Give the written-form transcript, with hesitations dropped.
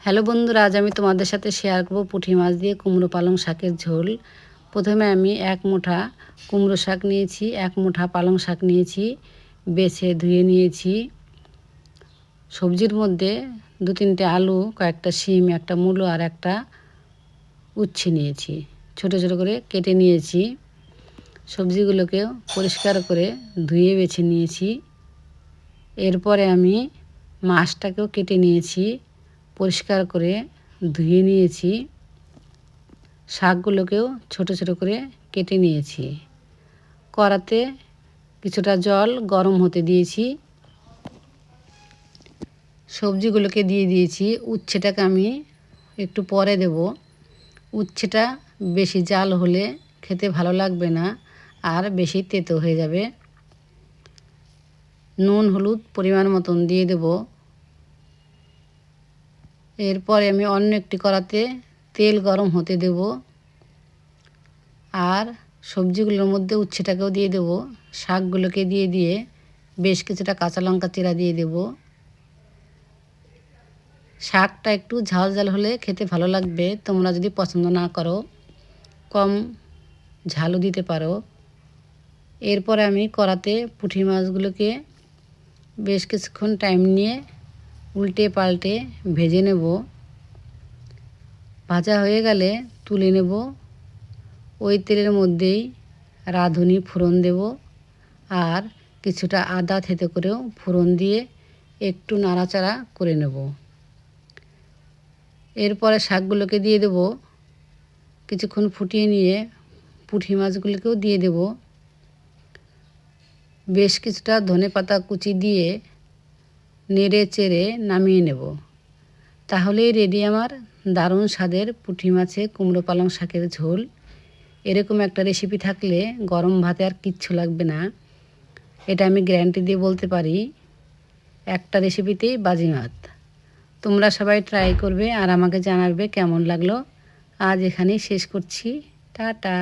Hello বন্ধুরা, আজ আমি তোমাদের সাথে শেয়ার করব পুঁটি মাছ দিয়ে কুমড়ো পালং শাকের ঝোল। প্রথমে আমি এক মুঠা কুমড়ো শাক নিয়েছি, এক মুঠা পালং শাক নিয়েছি, বেছে ধুয়ে নিয়েছি। সবজির মধ্যে 2-3টে আলু, কয়েকটা শিম, একটা মূলো আর একটা উচ্ছে নিয়েছি, ছোট ছোট করে কেটে নিয়েছি। সবজিগুলোকেও পরিষ্কার করে ধুয়ে বেছে নিয়েছি। এরপরে আমি মাছটাকেও কেটে নিয়েছি, পরিষ্কার করে ধুয়ে নিয়েছি। শাকগুলোকেও ছোট ছোট করে কেটে নিয়েছি। কড়াতে কিছুটা জল গরম হতে দিয়েছি, সবজিগুলোকে দিয়ে দিয়েছি। উচ্ছেটাকে আমি একটু পরে দেব। উচ্ছেটা বেশি জাল হলে খেতে ভালো লাগবে না, আর বেশি তেতো হয়ে যাবে। নুন হলুদ পরিমাণ মতন দিয়ে দেব। এরপরে আমি অন্য একটি কড়াতে তেল গরম হতে দেব, আর সবজিগুলোর মধ্যে উচ্ছেটাকেও দিয়ে দেব। শাকগুলোকে দিয়ে দিয়ে বেশ কিছুটা কাঁচা লঙ্কা চিরা দিয়ে দেব। শাকটা একটু ঝাল ঝাল হলে খেতে ভালো লাগবে। তোমরা যদি পছন্দ না করো, কম ঝালও দিতে পারো। এরপরে আমি কড়াতে পুঁটি মাছগুলোকে বেশ কিছুক্ষণ টাইম নিয়ে উল্টে পাল্টে ভেজে নেব। ভাজা হয়ে গেলে তুলে নেব। ওই তেলের মধ্যেই রাঁধুনি ফোড়ন দেব, আর কিছুটা আদা থেতো করেও ফোড়ন দিয়ে একটু নাড়াচাড়া করে নেব। এরপরে শাকগুলোকে দিয়ে দেব। কিছুক্ষণ ফুটিয়ে নিয়ে পুঁটি মাছগুলোকেও দিয়ে দেব। বেশ কিছুটা ধনেপাতা কুচি দিয়ে নেড়ে চেড়ে নামিয়ে নেব। তাহলেই রেডি আমার দারুণ স্বাদের পুঁটি মাছে কুমড়ো পালং শাকের ঝোল। এরকম একটা রেসিপি থাকলে গরম ভাতে আর কিচ্ছু লাগবে না। এটা আমি গ্যারান্টি দিয়ে বলতে পারি, একটা রেসিপিতেই বাজিমাত। তোমরা সবাই ট্রাই করবে আর আমাকে জানাবে কেমন লাগলো। আজ এখানেই শেষ করছি। টাটা।